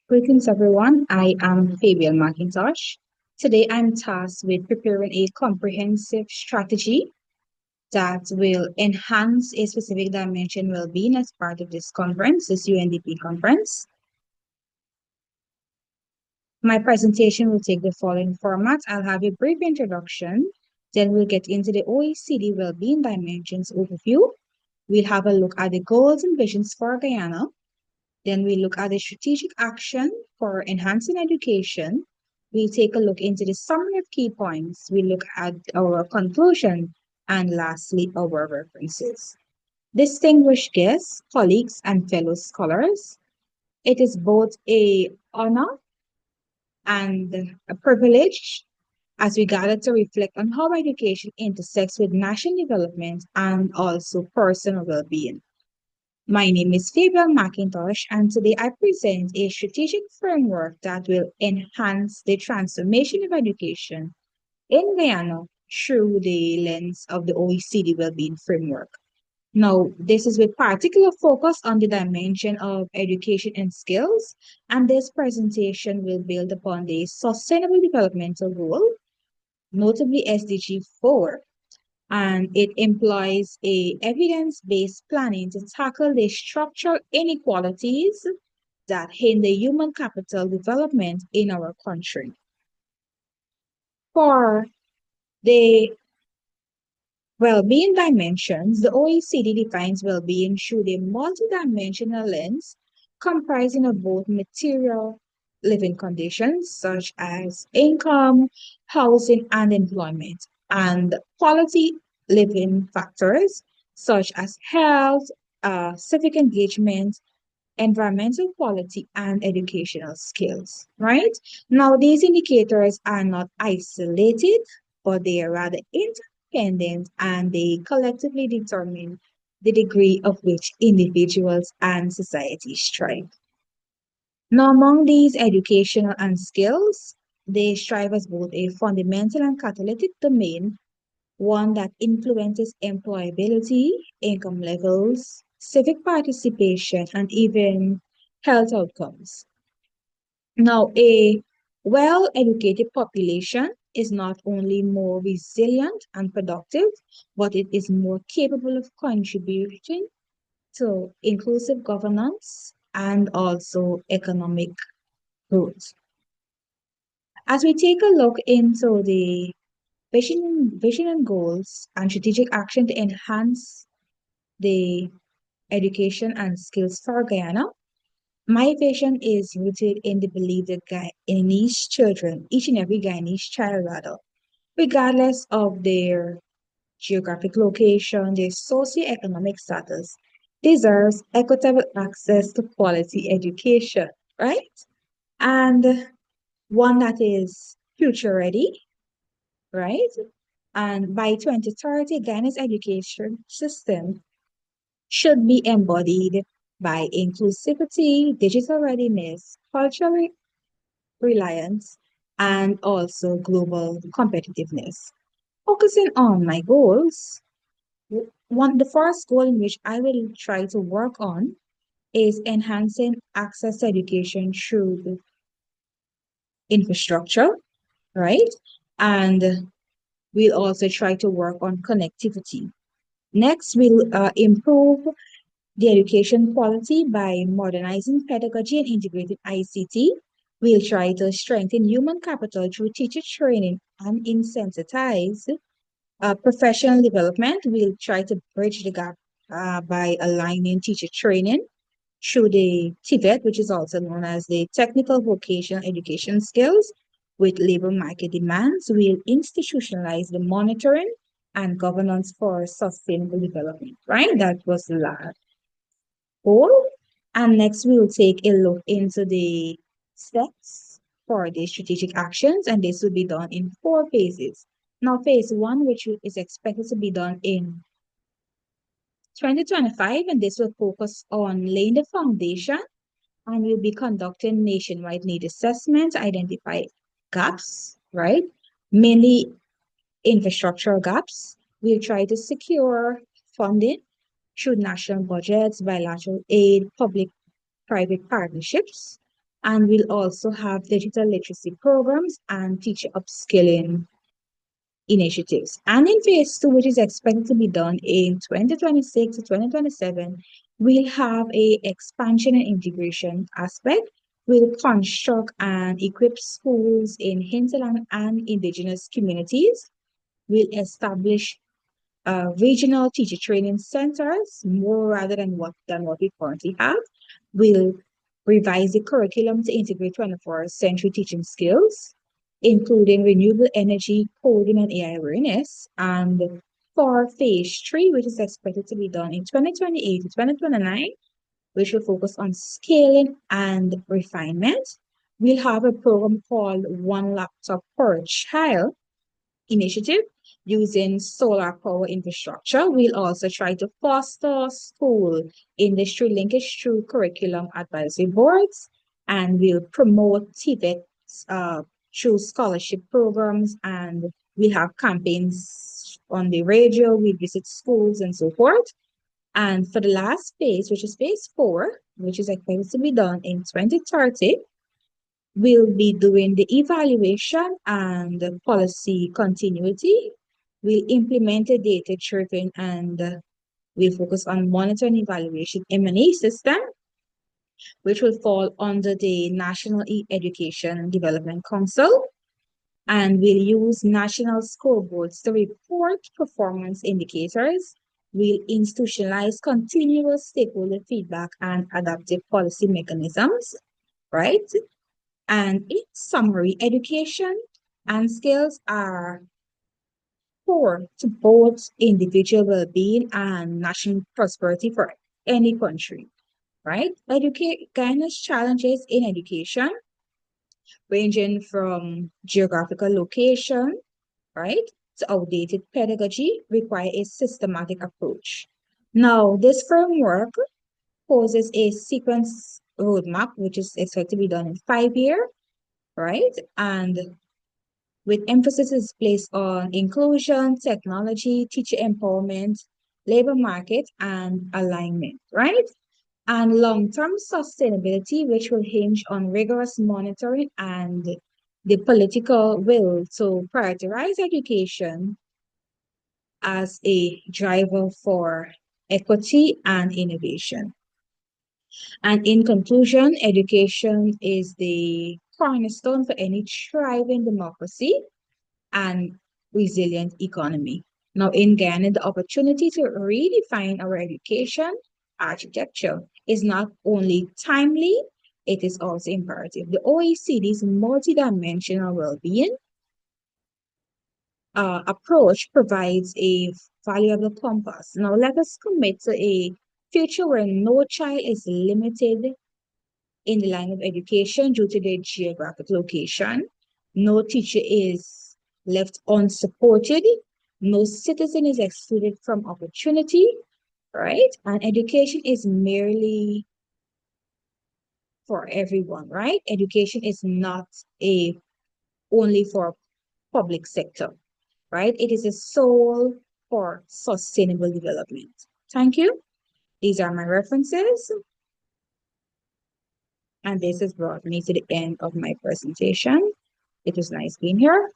Greetings, everyone. I am Fabiel McIntosh. Today, I'm tasked with preparing a comprehensive strategy that will enhance a specific dimension well-being as part of this conference, this UNDP conference. My presentation will take the following format. I'll have a brief introduction, then we'll get into the OECD well-being dimensions overview. We'll have a look at the goals and visions for Guyana. Then we look at the strategic action for enhancing education. We take a look into the summary of key points. We look at our conclusion and lastly, our references. Distinguished guests, colleagues, and fellow scholars, it is both a honor and a privilege as we gather to reflect on how education intersects with national development and also personal well-being. My name is Fabiel McIntosh, and today I present a strategic framework that will enhance the transformation of education in Guyana through the lens of the OECD Wellbeing Framework. Now, this is with particular focus on the dimension of education and skills, and this presentation will build upon the Sustainable Developmental Goal, notably SDG 4, and it employs a evidence-based planning to tackle the structural inequalities that hinder human capital development in our country. For the well-being dimensions, the OECD defines well-being through a multidimensional lens comprising of both material living conditions such as income, housing, and employment, and quality living factors such as health, civic engagement, environmental quality, and educational skills, right? Now, these indicators are not isolated, but they are rather independent and they collectively determine the degree of which individuals and societies thrive. Now, among these educational and skills, they strive as both a fundamental and catalytic domain, one that influences employability, income levels, civic participation, and even health outcomes. Now, a well-educated population is not only more resilient and productive, but it is more capable of contributing to inclusive governance and also economic growth. As we take a look into the vision and goals and strategic action to enhance the education and skills for Guyana, my vision is rooted in the belief that Guyanese children, each and every Guyanese child rather, regardless of their geographic location, their socioeconomic status, deserves equitable access to quality education, right? And one that is future ready, right? And by 2030, Ghana's education system should be embodied by inclusivity, digital readiness, cultural reliance, and also global competitiveness. Focusing on my goals, the first goal in which I will try to work on is enhancing access to education through infrastructure, right? And we'll also try to work on connectivity. Next, we'll improve the education quality by modernizing pedagogy and integrating ICT. We'll try to strengthen human capital through teacher training and incentivize professional development. We'll try to bridge the gap by aligning teacher training through the TVET, which is also known as the Technical Vocational Education Skills, with labor market demands. We'll institutionalize the monitoring and governance for sustainable development, right? That was the last goal. And next, we will take a look into the steps for the strategic actions, and this will be done in 4 phases. Now, phase one, which is expected to be done in 2025, and this will focus on laying the foundation, and we'll be conducting nationwide need assessments, identify gaps, right? Mainly infrastructural gaps. We'll try to secure funding through national budgets, bilateral aid, public-private partnerships. And we'll also have digital literacy programs and teacher upskilling initiatives. And in phase two, which is expected to be done in 2026 to 2027, we'll have a expansion and integration aspect. We'll construct and equip schools in hinterland and indigenous communities. We'll establish regional teacher training centers more rather than what we currently have. We'll revise the curriculum to integrate 21st century teaching skills, including renewable energy, coding, and AI awareness. And for phase three, which is expected to be done in 2028 to 2029, which will focus on scaling and refinement, we'll have a program called One Laptop Per Child initiative using solar power infrastructure. We'll also try to foster school industry linkage through curriculum advisory boards, and we'll promote TVET uh, through scholarship programs, and we'll have campaigns on the radio, we visit schools and so forth. And for the last phase, which is phase four, which is expected to be done in 2030, we'll be doing the evaluation and the policy continuity. We'll implement a data-driven and we'll focus on monitoring evaluation M&A system, which will fall under the National Education and Development Council. And we'll use national scoreboards to report performance indicators. We'll institutionalize continuous stakeholder feedback and adaptive policy mechanisms, right? And in summary, education and skills are core to both individual well-being and national prosperity for any country, right? Ghana's challenges in education, ranging from geographical location, right, to outdated pedagogy, require a systematic approach. Now, this framework poses a sequence roadmap, which is expected to be done in 5 years, right? And with emphasis is placed on inclusion, technology, teacher empowerment, labor market, and alignment, right? And long-term sustainability, which will hinge on rigorous monitoring and the political will to prioritize education as a driver for equity and innovation. And in conclusion, education is the cornerstone for any thriving democracy and resilient economy. Now, in Ghana, the opportunity to redefine our education architecture is not only timely, it is also imperative. The OECD's multidimensional well-being approach provides a valuable compass. Now, let us commit to a future where no child is limited in the line of education due to their geographic location. No teacher is left unsupported. No citizen is excluded from opportunity, right? And education is merely for everyone, right? Education is not a only for public sector, right? It is a soul for sustainable development. Thank you. These are my references. And this has brought me to the end of my presentation. It was nice being here.